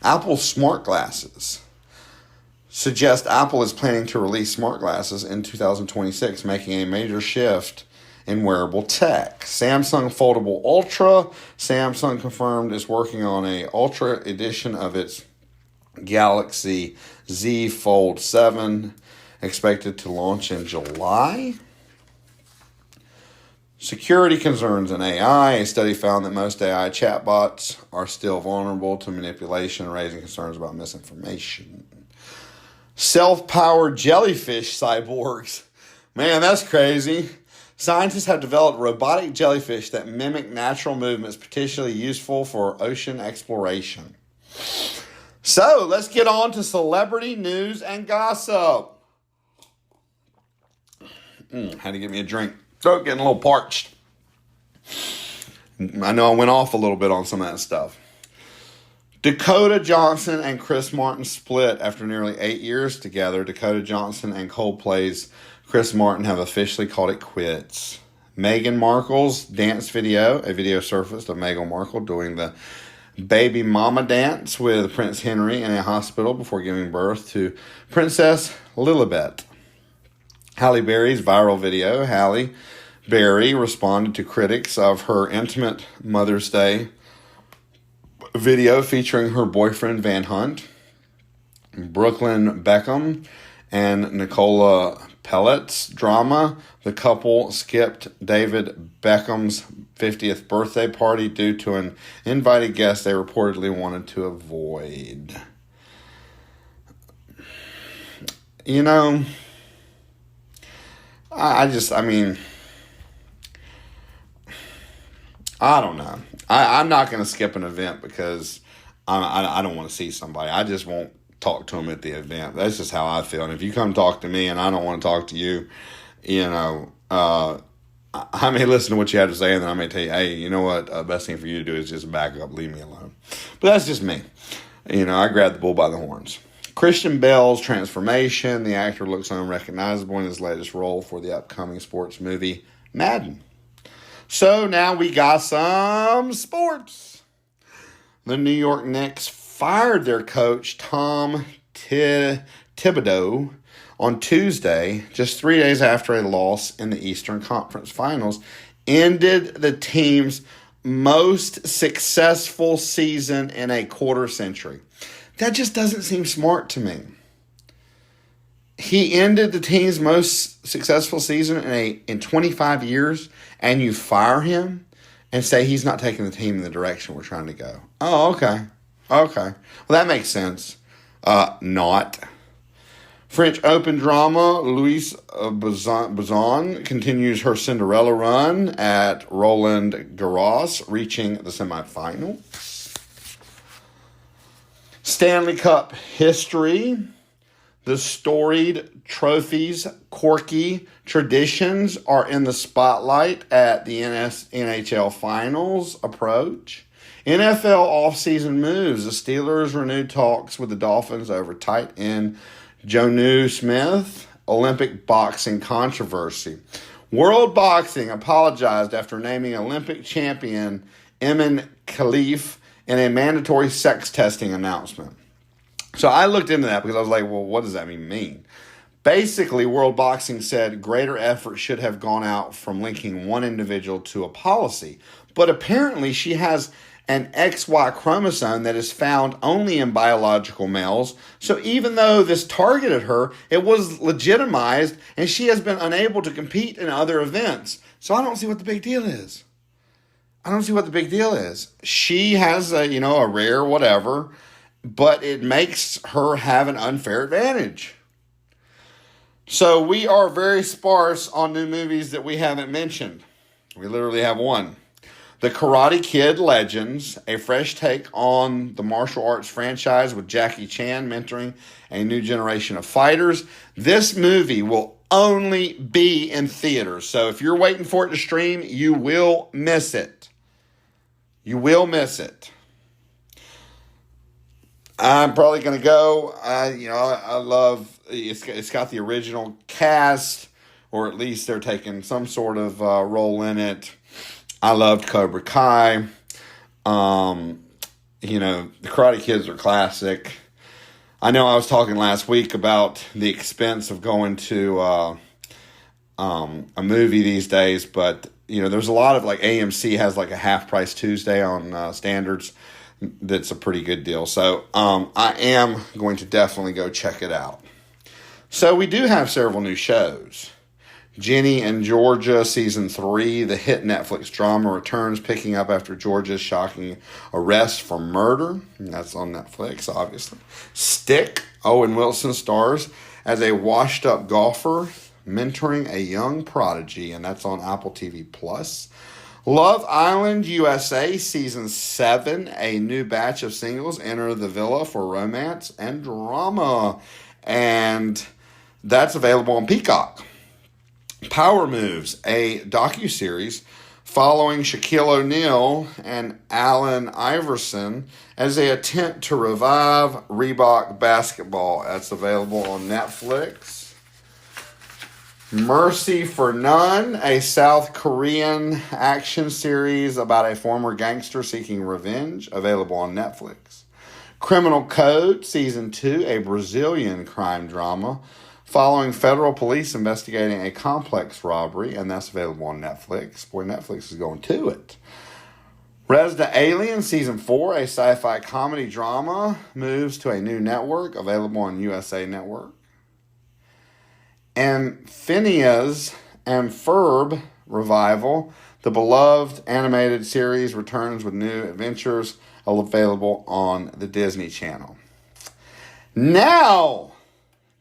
Apple smart glasses suggest Apple is planning to release smart glasses in 2026, making a major shift in wearable tech. Samsung Foldable Ultra. Samsung confirmed is working on a Ultra edition of its Galaxy Z Fold 7, expected to launch in July. Security concerns in AI. A study found that most AI chatbots are still vulnerable to manipulation, raising concerns about misinformation. Self-powered jellyfish cyborgs. Man, that's crazy. Scientists have developed robotic jellyfish that mimic natural movements, particularly useful for ocean exploration. So, let's get on to celebrity news and gossip. Had to get me a drink. Throat getting a little parched. I know I went off a little bit on some of that stuff. Dakota Johnson and Chris Martin split after nearly 8 years together. Dakota Johnson and Coldplay's Chris Martin have officially called it quits. Meghan Markle's dance video, a video surfaced of Meghan Markle doing the baby mama dance with Prince Henry in a hospital before giving birth to Princess Lilibet. Halle Berry's viral video. Halle Berry responded to critics of her intimate Mother's Day video featuring her boyfriend Van Hunt, Brooklyn Beckham, and Nicola Pellet's drama. The couple skipped David Beckham's 50th birthday party due to an invited guest they reportedly wanted to avoid. You know, I don't know. I'm not going to skip an event because I don't want to see somebody. I just won't talk to them at the event. That's just how I feel. And if you come talk to me and I don't want to talk to you, I may listen to what you have to say, and then I may tell you, hey, you know what? The best thing for you to do is just back up, leave me alone. But that's just me. I grab the bull by the horns. Christian Bale's transformation. The actor looks unrecognizable in his latest role for the upcoming sports movie, Madden. So now we got some sports. The New York Knicks fired their coach, Tom Thibodeau, on Tuesday, just 3 days after a loss in the Eastern Conference Finals, ended the team's most successful season in a quarter century. That just doesn't seem smart to me. He ended the team's most successful season in 25 years, and you fire him and say he's not taking the team in the direction we're trying to go. Oh, okay. Well, that makes sense. Not. French Open drama, Louise Bazan continues her Cinderella run at Roland Garros, reaching the semifinals. Stanley Cup history. The storied trophies, quirky traditions are in the spotlight at the NHL Finals approach. NFL offseason moves. The Steelers renewed talks with the Dolphins over tight end Jonnu Smith. Olympic boxing controversy. World Boxing apologized after naming Olympic champion Emin Khalif in a mandatory sex testing announcement. So I looked into that because I was like, well, what does that mean? Basically, World Boxing said greater effort should have gone out from linking one individual to a policy. But apparently she has an XY chromosome that is found only in biological males. So even though this targeted her, it was legitimized and she has been unable to compete in other events. So I don't see what the big deal is. She has a rare whatever, but it makes her have an unfair advantage. So we are very sparse on new movies that we haven't mentioned. We literally have one. The Karate Kid Legends, a fresh take on the martial arts franchise with Jackie Chan mentoring a new generation of fighters. This movie will only be in theaters. So if you're waiting for it to stream, you will miss it. I'm probably going to go. I love it's got the original cast, or at least they're taking some sort of role in it. I loved Cobra Kai. The Karate Kids are classic. I know I was talking last week about the expense of going to a movie these days, but there's a lot of AMC has a half price Tuesday on standards. That's a pretty good deal. So I am going to definitely go check it out. So we do have several new shows. Ginny and Georgia Season 3, the hit Netflix drama, returns, picking up after Georgia's shocking arrest for murder. That's on Netflix, obviously. Stick, Owen Wilson stars as a washed-up golfer Mentoring a Young Prodigy, and that's on Apple TV Plus. Love Island USA Season 7, a new batch of singles enter the villa for romance and drama. And that's available on Peacock. Power Moves, a docuseries following Shaquille O'Neal and Allen Iverson as they attempt to revive Reebok basketball. That's available on Netflix. Mercy for None, a South Korean action series about a former gangster seeking revenge, available on Netflix. Criminal Code, Season 2, a Brazilian crime drama following federal police investigating a complex robbery, and that's available on Netflix. Boy, Netflix is going to it. Resident Alien, Season 4, a sci-fi comedy drama, moves to a new network, available on USA Network. And Phineas and Ferb revival, the beloved animated series, returns with new adventures, available on the Disney Channel. Now,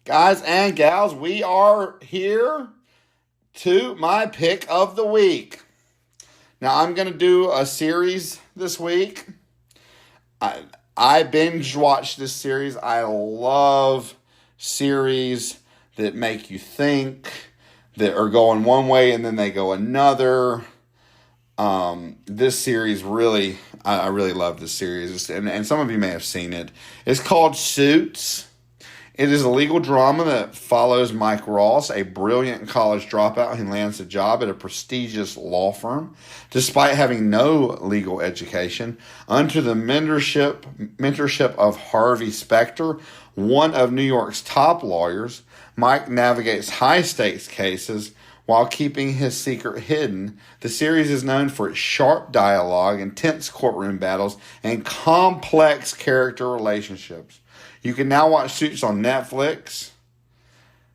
guys and gals, we are here to my pick of the week. Now, I'm going to do a series this week. I binge watched this series. I love series that make you think, that are going one way and then they go another. This series really, I really love this series. And some of you may have seen it. It's called Suits. It is a legal drama that follows Mike Ross, a brilliant college dropout who lands a job at a prestigious law firm. Despite having no legal education, under the mentorship of Harvey Specter, one of New York's top lawyers, Mike navigates high-stakes cases while keeping his secret hidden. The series is known for its sharp dialogue, intense courtroom battles, and complex character relationships. You can now watch Suits on Netflix,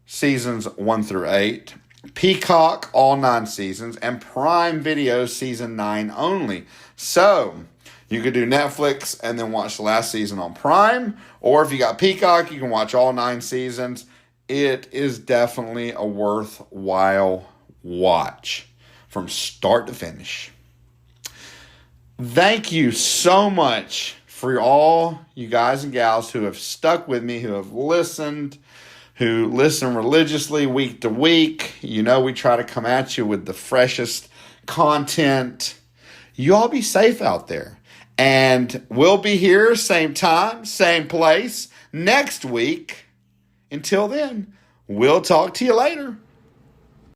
seasons 1 through 8, Peacock, all 9 seasons, and Prime Video, season 9 only. So, you could do Netflix and then watch the last season on Prime, or if you got Peacock, you can watch all 9 seasons. It is definitely a worthwhile watch from start to finish. Thank you so much for all you guys and gals who have stuck with me, who have listened, who listen religiously week to week. You know, we try to come at you with the freshest content. You all be safe out there. And we'll be here, same time, same place, next week. Until then, we'll talk to you later.